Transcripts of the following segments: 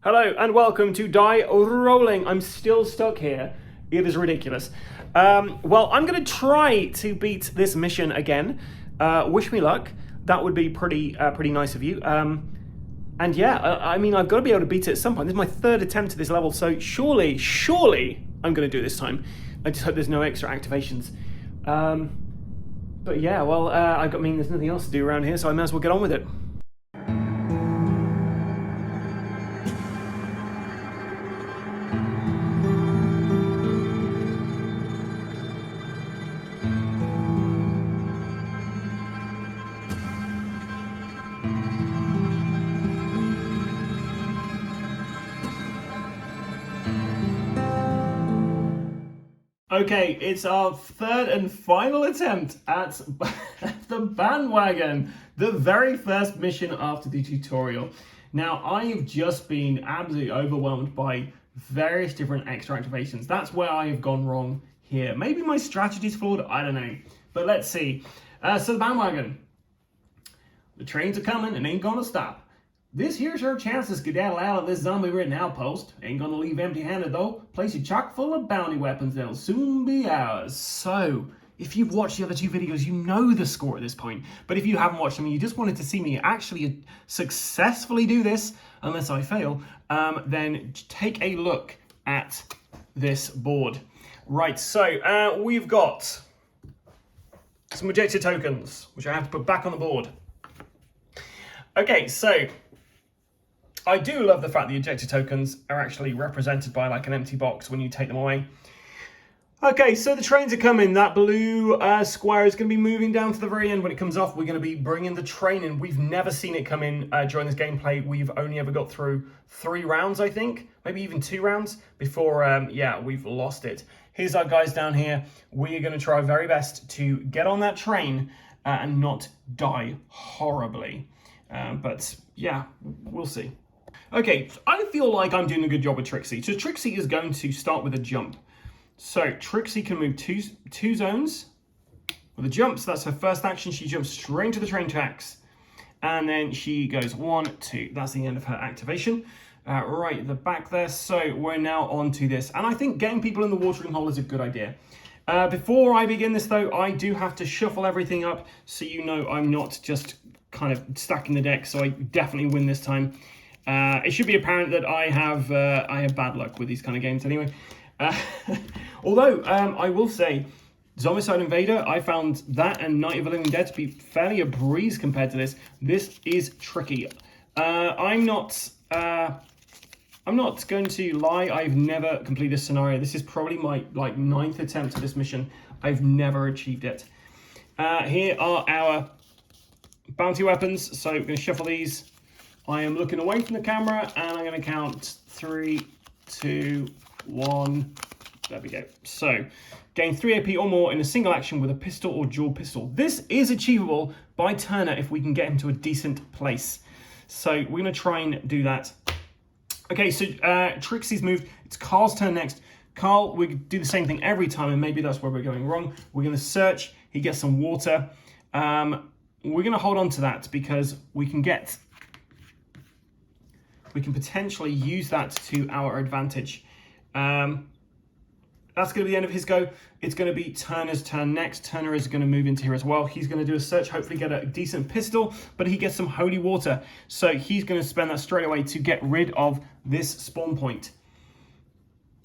Hello and welcome to Die Rolling. I'm still stuck here. It is ridiculous. Well, I'm going to try to beat this mission again. Wish me luck. That would be pretty nice of you. And yeah, I mean, I've got to be able to beat it at some point. This is my third attempt at this level, so surely I'm going to do it this time. I just hope there's no extra activations. But yeah, well, I mean, there's nothing else to do around here, so I might as well get on with it. Okay, it's our third and final attempt at the bandwagon, the very first mission after the tutorial. Now, I have just been absolutely overwhelmed by various different extra activations. That's where I have gone wrong here. Maybe my strategy's flawed, I don't know. But let's see. So the bandwagon. The trains are coming and ain't gonna stop. This here's our chance to skedaddle out of this zombie-ridden outpost. Ain't gonna leave empty-handed though. Place you chock full of bounty weapons that'll soon be ours. So, if you've watched the other two videos, you know the score at this point. But if you haven't watched them and you just wanted to see me actually successfully do this, unless I fail, then take a look at this board. Right, so we've got some objective tokens, which I have to put back on the board. Okay, so I do love the fact the ejector tokens are actually represented by like an empty box when you take them away. Okay, so the trains are coming. That blue square is going to be moving down to the very end. When it comes off, we're going to be bringing the train in. We've never seen it come in during this gameplay. We've only ever got through 3 rounds, I think. Maybe even 2 rounds before, yeah, we've lost it. Here's our guys down here. We are going to try our very best to get on that train and not die horribly. But yeah, we'll see. Okay, I feel like I'm doing a good job with Trixie. So Trixie is going to start with a jump. So Trixie can move two zones with a jump. So that's her first action. She jumps straight into the train tracks. And then she goes 1, 2. That's the end of her activation. Right at the back there. So we're now on to this. And I think getting people in the watering hole is a good idea. Before I begin this though, I do have to shuffle everything up so you know I'm not just kind of stacking the deck. So I definitely win this time. It should be apparent that I have bad luck with these kind of games anyway. Although, I will say, Zombicide Invader, I found that and Night of the Living Dead to be fairly a breeze compared to this. This is tricky. I'm not going to lie, I've never completed this scenario. This is probably my 9th attempt at this mission. I've never achieved it. Here are our bounty weapons. So we're going to shuffle these. I am looking away from the camera and I'm going to count 3, 2, 1. There we go. So, gain 3 AP or more in a single action with a pistol or dual pistol. This is achievable by Turner if we can get him to a decent place. So, we're going to try and do that. Okay, so Trixie's moved. It's Carl's turn next. Carl, we do the same thing every time, and maybe that's where we're going wrong. We're going to search. He gets some water. We're going to hold on to that because we can potentially use that to our advantage. That's going to be the end of his go. It's going to be Turner's turn next. Turner is going to move into here as well. He's going to do a search, hopefully get a decent pistol, but he gets some holy water. So he's going to spend that straight away to get rid of this spawn point.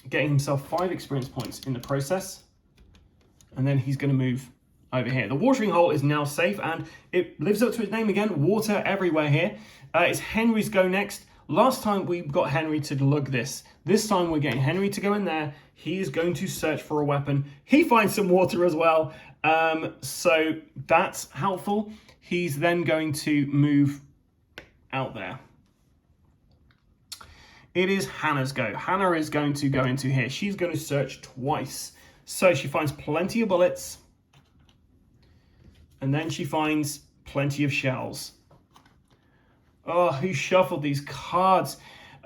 Getting himself 5 experience points in the process. And then he's going to move over here. The watering hole is now safe and it lives up to its name again. Water everywhere here. It's Henry's go next. Last time we got Henry to lug this. This time we're getting Henry to go in there. He is going to search for a weapon. He finds some water as well. So that's helpful. He's then going to move out there. It is Hannah's go. Hannah is going to go into here. She's going to search twice. So she finds plenty of bullets. And then she finds plenty of shells. Oh, who shuffled these cards?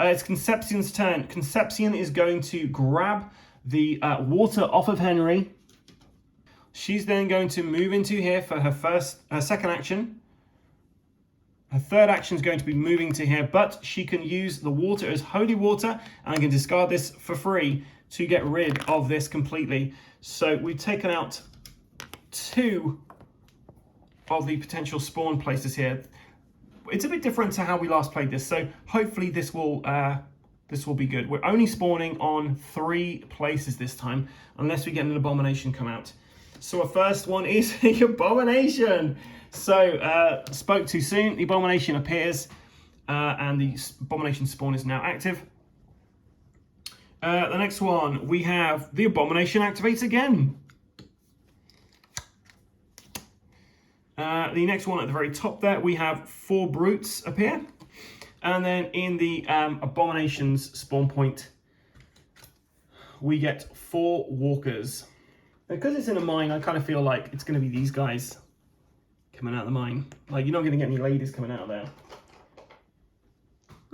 It's Concepcion's turn. Concepcion is going to grab the water off of Henry. She's then going to move into here for her second action. Her third action is going to be moving to here, but she can use the water as holy water, and I can discard this for free to get rid of this completely. So we've taken out 2 of the potential spawn places here. It's a bit different to how we last played this, so hopefully this will be good. We're only spawning on 3 places this time, unless we get an abomination come out. So our first one is the abomination. So spoke too soon. The abomination appears, and the abomination spawn is now active. The next one, we have the abomination activates again. The next one at the very top there, we have 4 brutes appear. And then in the abominations spawn point, we get 4 walkers. Because it's in a mine, I kind of feel like it's going to be these guys coming out of the mine. Like, you're not going to get any ladies coming out of there.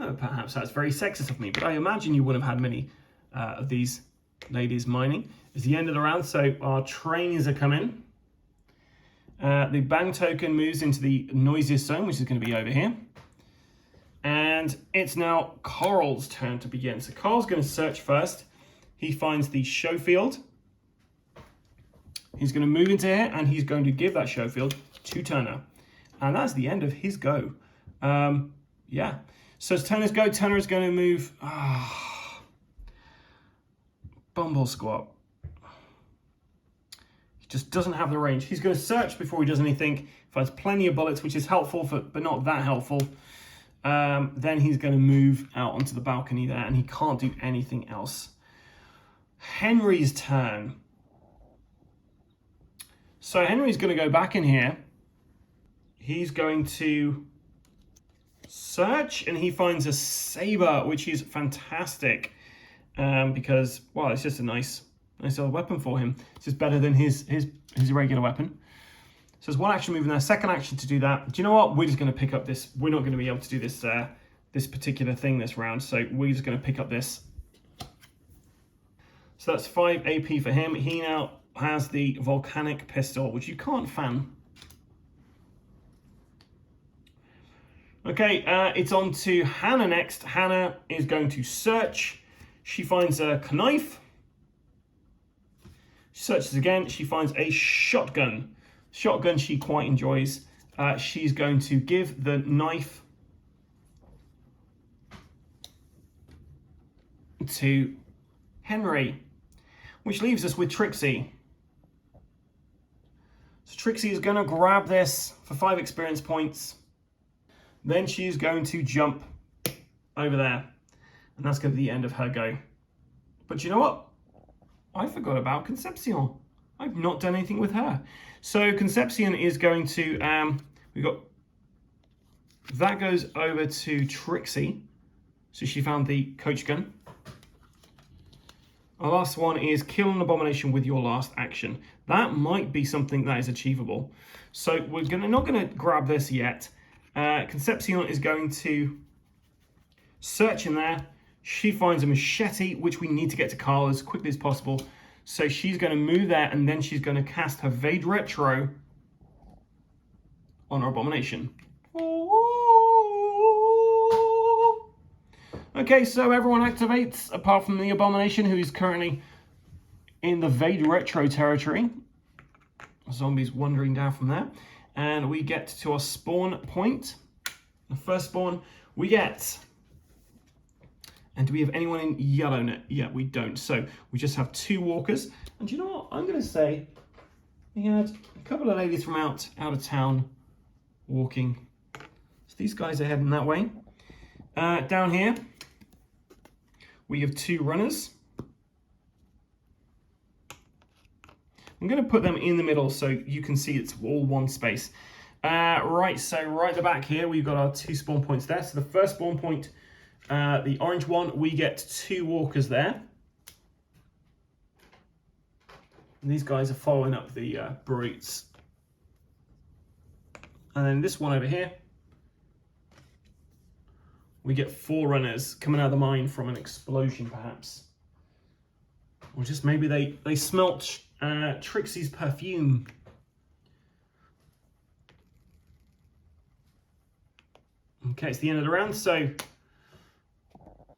Oh, perhaps that's very sexist of me, but I imagine you wouldn't have had many of these ladies mining. It's the end of the round, so our trainers are coming. The bang token moves into the noisiest zone, which is going to be over here. And it's now Carl's turn to begin. So Carl's going to search first. He finds the show field. He's going to move into here, and he's going to give that show field to Turner. And that's the end of his go. Yeah. So as Turner's go, Turner is going to move... Bumble squat. He just doesn't have the range. He's going to search before he does anything. Finds plenty of bullets, which is helpful, but not that helpful. Then he's going to move out onto the balcony there, and he can't do anything else. Henry's turn. So Henry's going to go back in here. He's going to search, and he finds a saber, which is fantastic. Because, well, it's just a nice little weapon for him. It's just better than his regular weapon. So there's one action move in there. Second action to do that. Do you know what? We're just going to pick up this. We're not going to be able to do this this particular thing this round. So we're just going to pick up this. So that's 5 AP for him. He now has the volcanic pistol, which you can't fan. Okay, it's on to Hannah next. Hannah is going to search. She finds a knife. She searches again. She finds a shotgun. Shotgun she quite enjoys. She's going to give the knife to Henry, which leaves us with Trixie. So Trixie is going to grab this for 5 experience points. Then she's going to jump over there. And that's going to be the end of her go. But you know what? I forgot about Concepcion. I've not done anything with her. So Concepcion is going to... that goes over to Trixie. So she found the coach gun. Our last one is kill an abomination with your last action. That might be something that is achievable. So we're not going to grab this yet. Concepcion is going to search in there. She finds a machete, which we need to get to Carl as quickly as possible. So she's going to move there, and then she's going to cast her Vade Retro on our abomination. Okay, so everyone activates, apart from the abomination, who is currently in the Vade Retro territory. Zombies wandering down from there. And we get to our spawn point. The first spawn we get. And do we have anyone in yellow net? Yeah, we don't. So we just have 2 walkers. And do you know what? I'm going to say we had a couple of ladies from out of town walking. So these guys are heading that way. Down here, we have 2 runners. I'm going to put them in the middle so you can see it's all one space. Right, so right at the back here, we've got our 2 spawn points there. So the first spawn point, the orange one, we get 2 walkers there. And these guys are following up the brutes. And then this one over here, we get 4 runners coming out of the mine from an explosion, perhaps. Or just maybe they smelt Trixie's perfume. Okay, it's the end of the round, so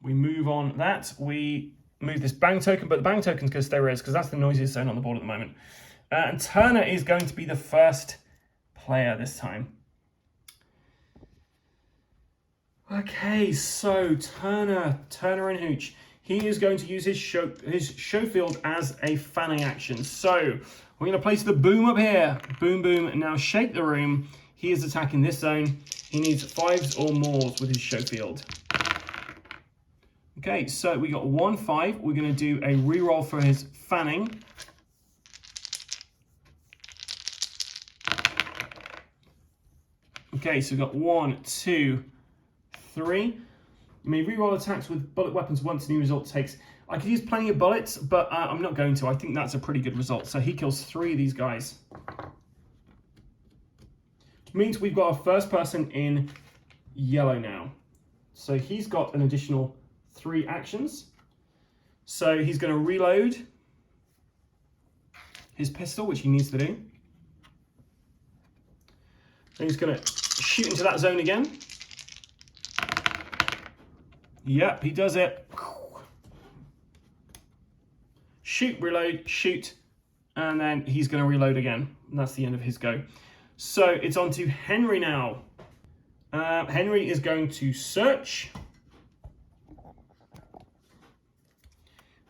we move on that. We move this bang token, but the bang token's going to stay raised because that's the noisiest zone on the board at the moment. And Turner is going to be the first player this time. Okay, so Turner and Hooch. He is going to use his show field as a fanning action. So we're going to place the boom up here. Boom, boom, and now shake the room. He is attacking this zone. He needs 5s or more with his show field. Okay, so we got 1 5. We're going to do a reroll for his fanning. Okay, so we've got 1 2 3. You may reroll attacks with bullet weapons once a new result takes. I could use plenty of bullets, but I'm not going to. I think that's a pretty good result. So he kills 3 of these guys. Which means we've got our first person in yellow now. So he's got an additional 3 actions. So he's going to reload his pistol, which he needs to do. Then he's going to shoot into that zone again. Yep, he does it. Shoot, reload, shoot, and then he's going to reload again. And that's the end of his go. So it's on to Henry now. Henry is going to search.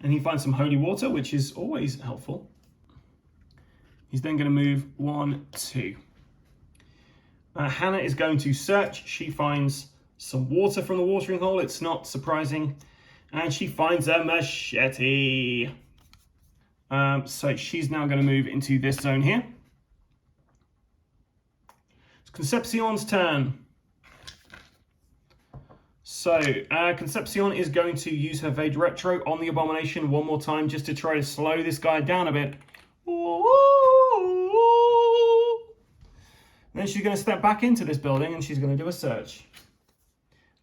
And he finds some holy water, which is always helpful. He's then going to move 1 2. Hannah is going to search. She finds some water from the watering hole. It's not surprising. And she finds a machete. So she's now going to move into this zone here. It's Concepcion's turn. So Concepcion is going to use her Vade Retro on the Abomination one more time just to try to slow this guy down a bit. Then she's going to step back into this building and she's going to do a search.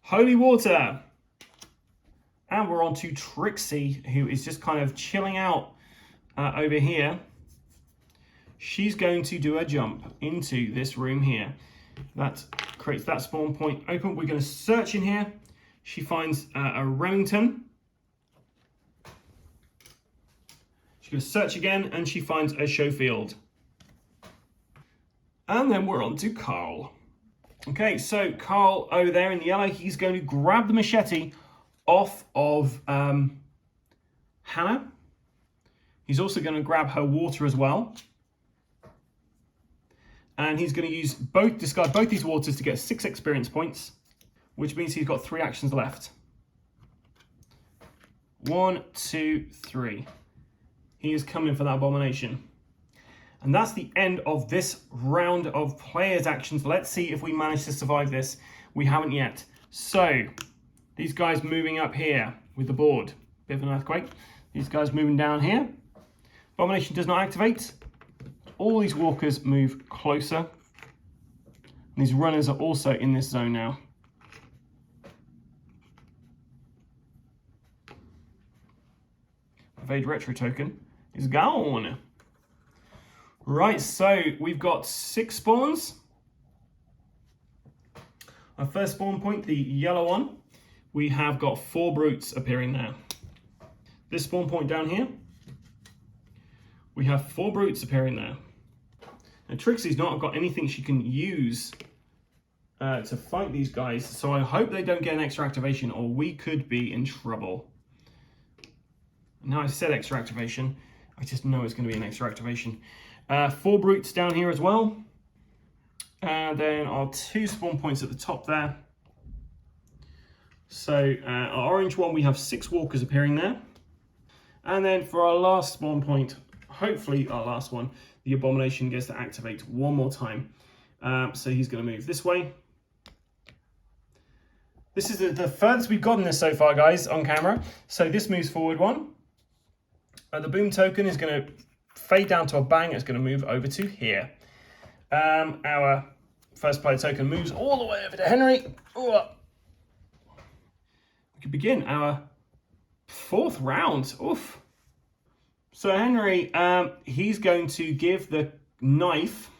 Holy water. And we're on to Trixie, who is just kind of chilling out over here. She's going to do a jump into this room here. That creates that spawn point open. We're going to search in here. She finds a Remington. She's going to search again and she finds a show field. And then we're on to Carl. Okay, so Carl over there in the yellow, he's going to grab the machete off of Hannah. He's also going to grab her water as well. And he's going to use discard both these waters to get 6 experience points, which means he's got 3 actions left. 1 2 3. He is coming for that Abomination. And that's the end of this round of players' actions. Let's see if we manage to survive this. We haven't yet. So, these guys moving up here with the board. Bit of an earthquake. These guys moving down here. Abomination does not activate. All these walkers move closer. And these runners are also in this zone now. Evade Retro token is gone. Right, so we've got 6 spawns. Our first spawn point, the yellow one, we have got 4 brutes appearing there. This spawn point down here, we have 4 brutes appearing there. And Trixie's not got anything she can use to fight these guys, so I hope they don't get an extra activation or we could be in trouble. Now I said extra activation, I just know it's going to be an extra activation. 4 brutes down here as well. And then our 2 spawn points at the top there. So our orange one, we have 6 walkers appearing there. And then for our last spawn point, hopefully our last one, the Abomination gets to activate one more time. So he's going to move this way. This is the furthest we've gotten this so far, guys, on camera. So this moves forward 1. The boom token is going to fade down to a bang. It's going to move over to here. Our first player token moves all the way over to Henry. Ooh. We could begin our 4th round. Oof. So Henry, he's going to give the knife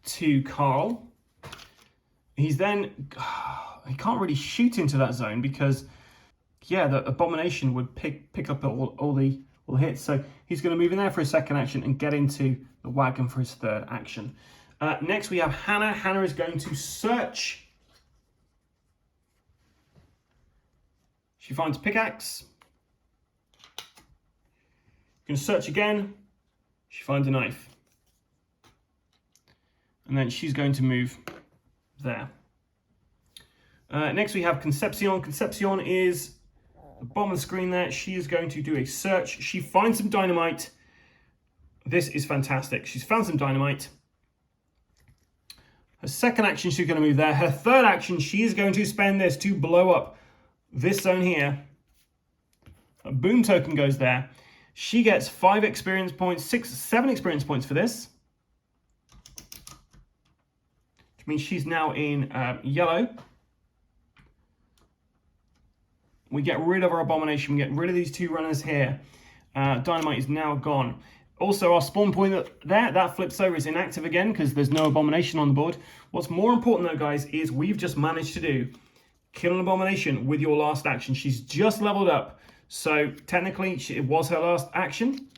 to Carl. He's then, he can't really shoot into that zone because, yeah, the abomination would pick up all the hits. So he's going to move in there for his second action and get into the wagon for his third action. Next we have Hannah. Hannah is going to search. She finds a pickaxe. Going to search again. She finds a knife. And then she's going to move there. Next we have Concepcion. Concepcion is the bottom of the screen there. She is going to do a search. She finds some dynamite. This is fantastic. She's found some dynamite. Her second action, she's going to move there. Her third action, she is going to spend this to blow up this zone here. A boom token goes there. She gets 5 experience points, 7 experience points for this. Which means she's now in yellow. We get rid of our abomination. We get rid of these 2 runners here. Dynamite is now gone. Also, our spawn point there, that flips over. It's inactive again because there's no abomination on the board. What's more important though, guys, is we've just managed to kill an abomination with your last action. She's just leveled up. So technically, it was her last action.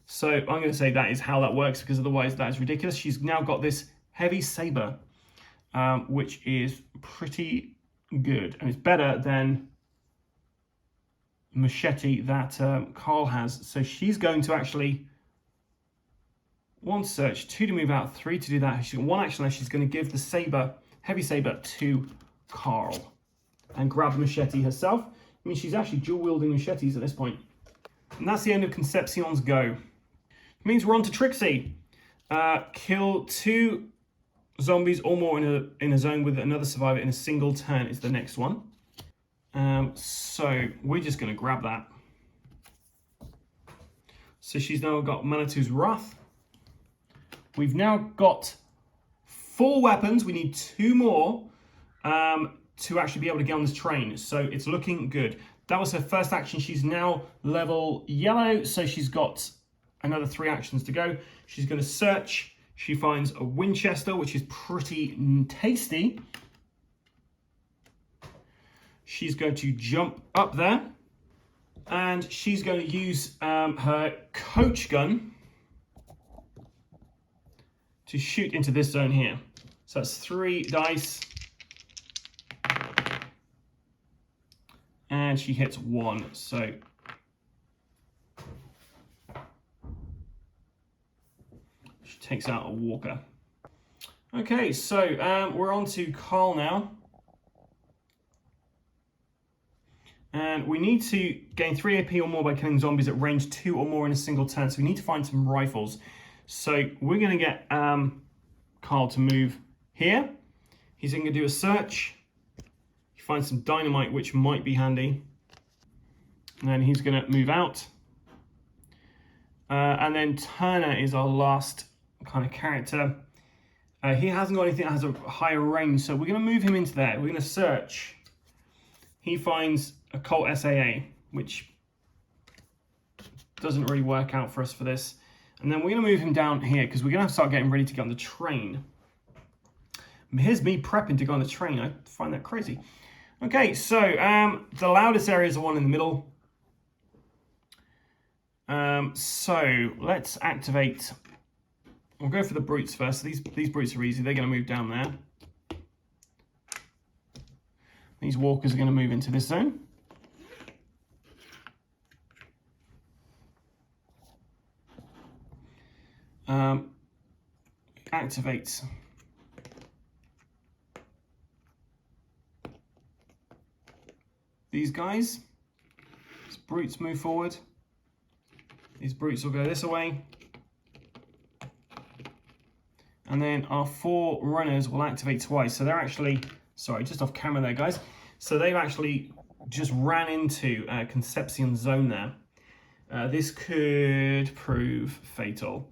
So I'm going to say that is how that works because otherwise that is ridiculous. She's now got this heavy saber, which is pretty good. And it's better than machete that Carl has. So she's going to actually 1 search, 2 to move out, 3 to do that. She's got 1 action left. She's going to give the saber, heavy saber, to Carl and grab the machete herself. I mean, she's actually dual wielding machetes at this point. And that's the end of Concepcion's go. It means we're on to Trixie. Kill 2 zombies or more in a zone with another survivor in a single turn is the next one. So we're just going to grab that. So she's now got Manitou's Wrath. We've now got 4 weapons. We need 2 more to actually be able to get on this train. So it's looking good. That was her first action. She's now level yellow. So she's got another 3 actions to go. She's going to search. She finds a Winchester, which is pretty tasty. She's going to jump up there. And she's going to use her coach gun to shoot into this zone here. So that's 3 dice. And she hits 1. So she takes out a walker. Okay, so we're on to Carl now. And we need to gain 3 AP or more by killing zombies at range 2 or more in a single turn. So we need to find some rifles. So we're going to get Carl to move here. He's going to do a search. He finds some dynamite, which might be handy. And then he's going to move out. And then Turner is our last kind of character. He hasn't got anything that has a higher range, so we're going to move him into there. We're going to search. He finds a Colt SAA, which doesn't really work out for us for this. And then we're going to move him down here because we're going to start getting ready to get on the train. Here's me prepping to go on the train. I find that crazy. Okay, so the loudest area is the one in the middle. So let's activate. We'll go for the brutes first. These brutes are easy. They're going to move down there. These walkers are going to move into this zone. Activate. These guys. These brutes move forward. These brutes will go this way. And then our 4 runners will activate twice. So they're actually, sorry, just off camera there, guys. So they've actually just ran into Concepcion zone there. This could prove fatal.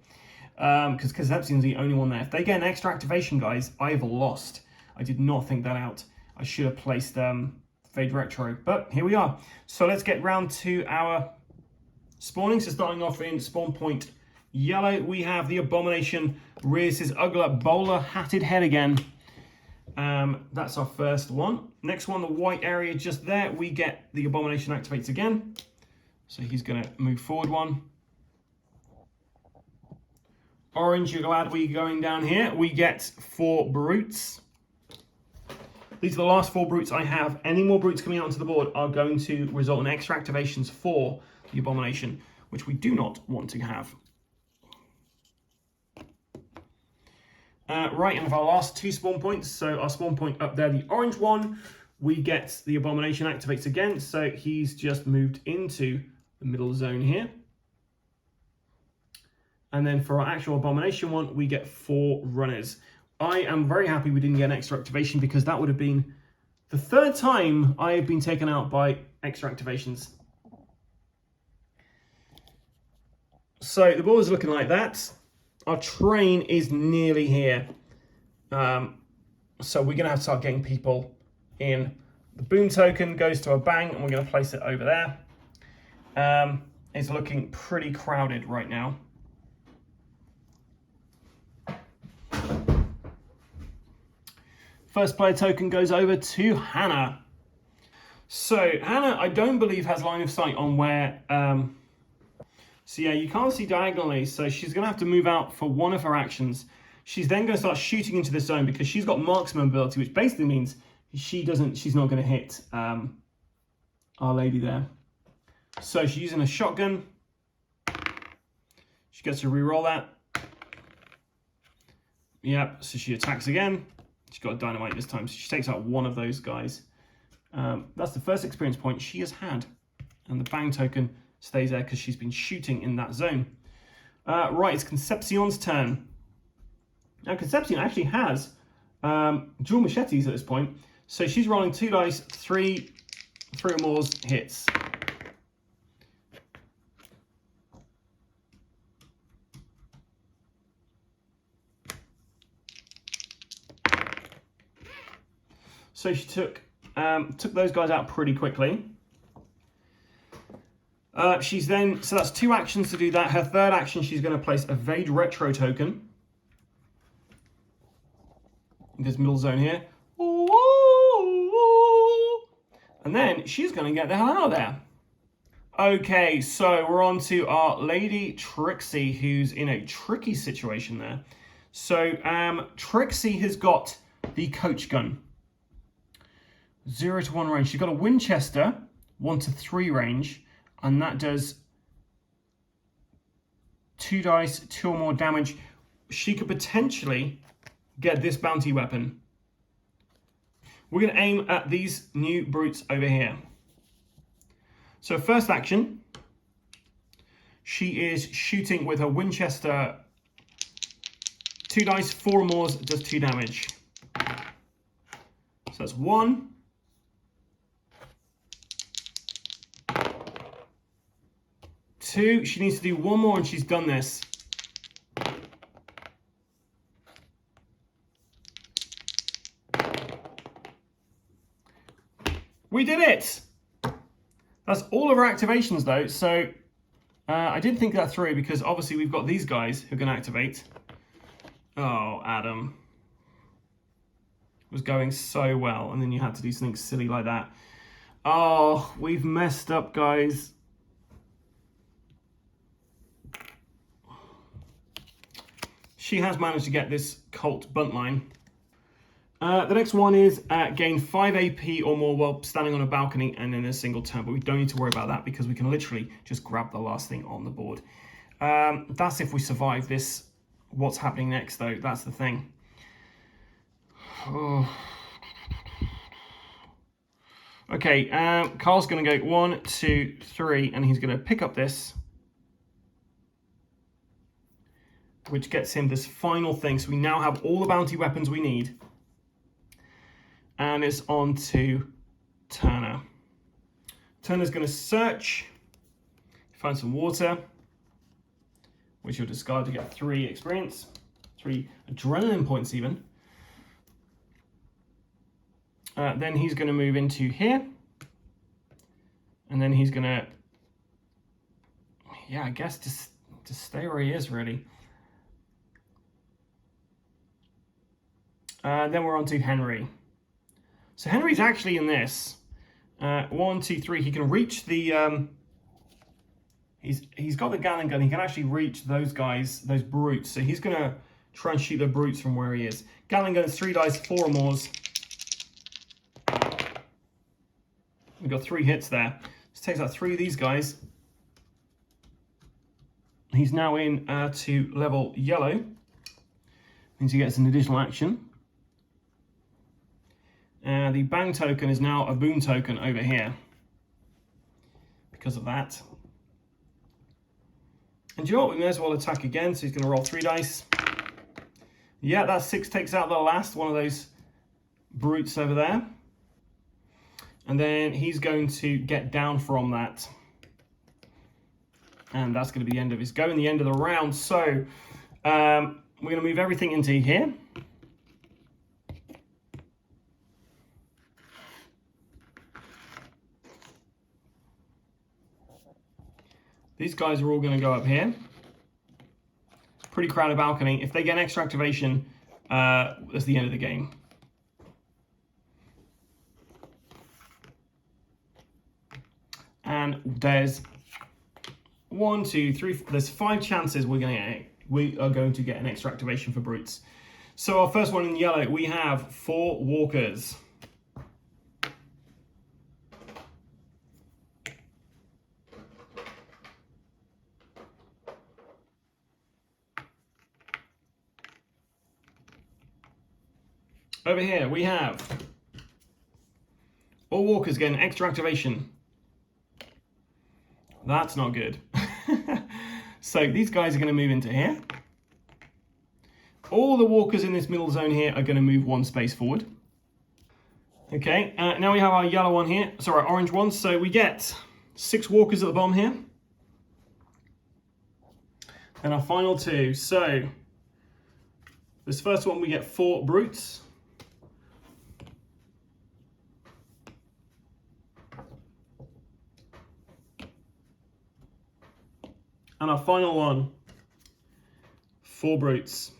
Because Concepcion's the only one there. If they get an extra activation, guys, I've lost. I did not think that out. I should have placed Fade Retro, but here we are. So let's get round to our spawning. So starting off in spawn point yellow, we have the Abomination rears his ugly bowler hatted head again. That's our first one. Next one, the white area just there, we get the Abomination activates again. So he's going to move forward one. Orange, you're glad we're going down here. We get 4 brutes. These are the last 4 brutes I have. Any more brutes coming out onto the board are going to result in extra activations for the Abomination, which we do not want to have. Right, and for our last 2 spawn points, so our spawn point up there, the orange one, we get the Abomination activates again, so he's just moved into the middle zone here. And then for our actual Abomination one, we get 4 runners. I am very happy we didn't get an extra activation because that would have been the 3rd time I have been taken out by extra activations. So the board is looking like that. Our train is nearly here. So we're going to have to start getting people in. The boom token goes to a bang and we're going to place it over there. It's looking pretty crowded right now. First player token goes over to Hannah. So Hannah, I don't believe has line of sight on where... So yeah, you can't see diagonally, so she's going to have to move out for one of her actions. She's then going to start shooting into the zone because she's got marksman ability, which basically means she's not going to hit our lady there. So she's using a shotgun. She gets to re-roll that. Yep, so she attacks again. She's got a dynamite this time, so she takes out one of those guys. That's the first experience point she has had. And the bang token stays there because she's been shooting in that zone. Right, it's Concepcion's turn. Now, Concepcion actually has dual machetes at this point. So she's rolling 2 dice, 3 or more hits. So she took those guys out pretty quickly. She's then, so that's 2 actions to do that. Her 3rd action, she's going to place Evade Retro token. In this middle zone here. And then she's going to get the hell out of there. Okay, so we're on to our Lady Trixie, who's in a tricky situation there. So Trixie has got the coach gun. 0 to 1 range. She's got a Winchester, 1 to 3 range. And that does 2 dice, 2 or more damage. She could potentially get this bounty weapon. We're going to aim at these new brutes over here. So first action, she is shooting with her Winchester. 2 dice, 4 or more does 2 damage. So that's 1. 2, she needs to do 1 more and she's done this. We did it! That's all of our activations though, so I did think that through because obviously we've got these guys who can activate. Oh, Adam. It was going so well and then you had to do something silly like that. Oh, we've messed up, guys. She has managed to get this Colt buntline. The next one is gain 5 AP or more while standing on a balcony and in a single turn, but we don't need to worry about that because we can literally just grab the last thing on the board. That's if we survive this. What's happening next, though? That's the thing. Oh. Okay, Carl's going to go 1, 2, 3, and he's going to pick up this, which gets him this final thing. So we now have all the bounty weapons we need. And it's on to Turner. Turner's going to search, find some water, which you'll discard to get 3 experience, 3 adrenaline points even. Then he's going to move into here. And then he's going to, yeah, I guess just stay where he is, really. Then we're on to Henry. So Henry's actually in this. 1, 2, 3. He can reach the. He's got the Gatling gun. He can actually reach those guys, those brutes. So he's gonna try and shoot the brutes from where he is. Gatling gun is 3 dice, 4 or more. We've got 3 hits there. This takes out 3 of these guys. He's now in to level yellow. Means he gets an additional action. The bang token is now a boom token over here because of that. And do you know what? We may as well attack again. So he's going to roll 3 dice. Yeah, that 6 takes out the last one of those brutes over there. And then he's going to get down from that. And that's going to be the end of his go and the end of the round. So we're going to move everything into here. These guys are all going to go up here. Pretty crowded balcony. If they get an extra activation, that's the end of the game. And there's 1, 2, 3. There's 5 chances we are going to get an extra activation for brutes. So our first one in yellow, we have 4 walkers. Over here we have all walkers get an extra activation. That's not good. So these guys are going to move into here. All the walkers in this middle zone here are going to move 1 space forward. Okay, now we have our yellow one here, sorry, orange one. So we get 6 walkers at the bottom here. And our final 2. So this first one we get 4 brutes. And our final one, 4 brutes,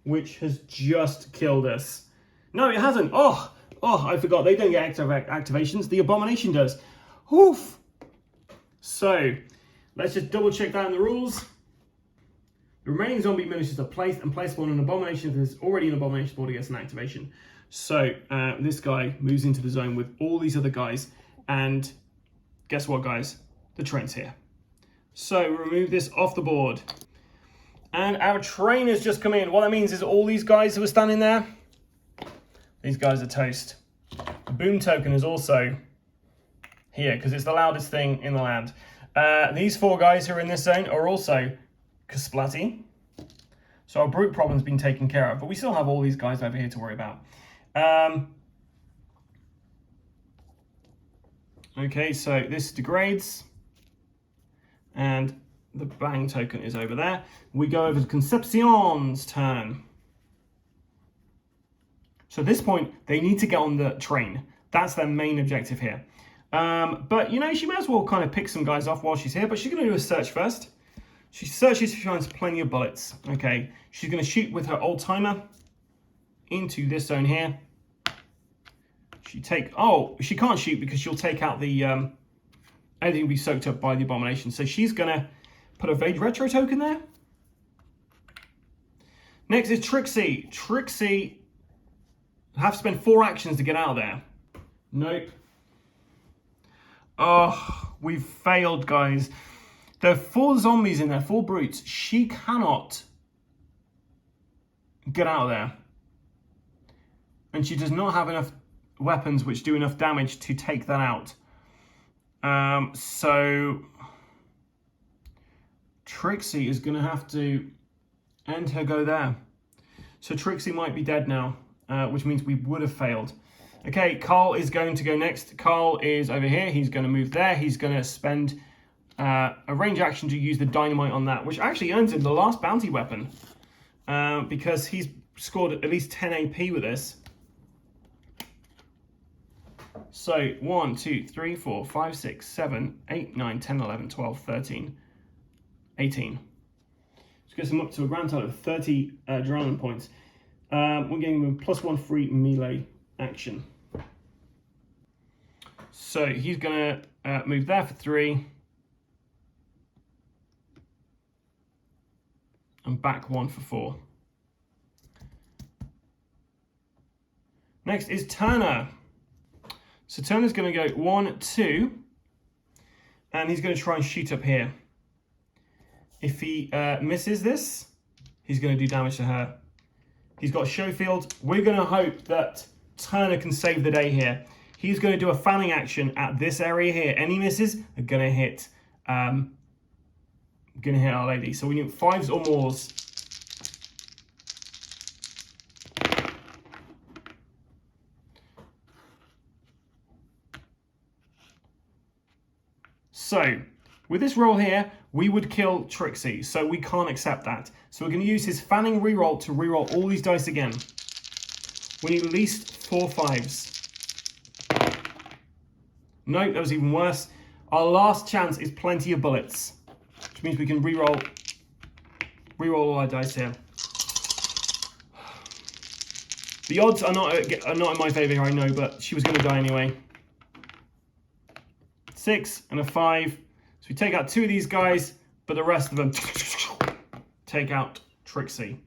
which has just killed us. No, it hasn't. Oh, I forgot. They don't get active activations. The abomination does. Oof. So let's just double check that in the rules. The remaining zombie militias are placed and placed on an abomination that is already an abomination board against an activation. So this guy moves into the zone with all these other guys. And guess what, guys? The train's here. So remove this off the board. And our train has just come in. What that means is all these guys who are standing there, these guys are toast. The boom token is also here because it's the loudest thing in the land. These 4 guys who are in this zone are also Kasplatty. So our brute problem's been taken care of, but we still have all these guys over here to worry about. Okay, so this degrades. And the bang token is over there. We go over to Concepcion's turn. So at this point, they need to get on the train. That's their main objective here. But, you know, she may as well kind of pick some guys off while she's here, but she's going to do a search first. She searches, she finds plenty of bullets. Okay, she's going to shoot with her old timer into this zone here. She can't shoot because she'll take out the... Anything will be soaked up by the abomination. So she's going to put a Vade Retro token there. Next is Trixie. Trixie, I have to spend 4 actions to get out of there. Nope. Oh, we've failed, guys. There are 4 zombies in there, 4 brutes. She cannot get out of there. And she does not have enough weapons which do enough damage to take that out. So Trixie is going to have to end her go there. So Trixie might be dead now, which means we would have failed. Okay, Carl is going to go next. Carl is over here. He's going to move there. He's going to spend a range action to use the dynamite on that, which actually earns him the last bounty weapon because he's scored at least 10 AP with this. So 1, 2, 3, 4, 5, 6, 7, 8, 9, 10, 11, 12, 13, 18. Which gets them up to a grand total of 30 adrenaline points. we're getting him +1 free melee action. So he's going to move there for 3. And back 1 for 4. Next is Turner. So Turner's going to go 1, 2. And he's going to try and shoot up here. If he misses this, he's going to do damage to her. He's got Showfield. We're going to hope that Turner can save the day here. He's going to do a fanning action at this area here. Any misses are going to hit Our Lady. So we need 5s or mores. So, with this roll here, we would kill Trixie, so we can't accept that. So we're going to use his fanning reroll to reroll all these dice again. We need at least 4 5s. No, that was even worse. Our last chance is plenty of bullets, which means we can reroll all our dice here. The odds are not in my favour here, I know, but she was going to die anyway. 6 and a 5. So we take out 2 of these guys, but the rest of them take out Trixie.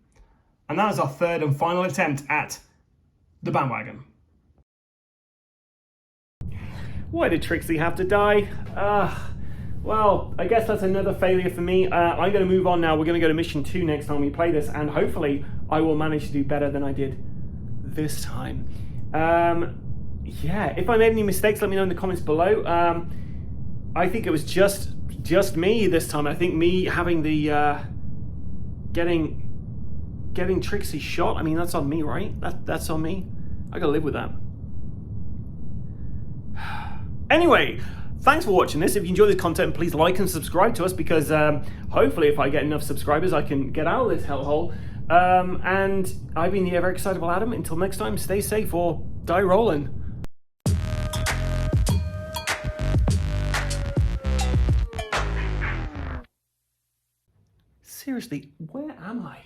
And that is our 3rd and final attempt at the bandwagon. Why did Trixie have to die? Well, I guess that's another failure for me. I'm going to move on now. We're going to go to mission 2 next time we play this, and hopefully I will manage to do better than I did this time. Yeah, if I made any mistakes, let me know in the comments below. I think it was just me this time. I think me having the getting Trixie shot. I mean, that's on me, right? That's on me. I gotta live with that. Anyway, thanks for watching this. If you enjoy this content, please like and subscribe to us, because hopefully, if I get enough subscribers, I can get out of this hellhole. And I've been the ever excitable Adam. Until next time, stay safe or die rolling. Seriously, where am I?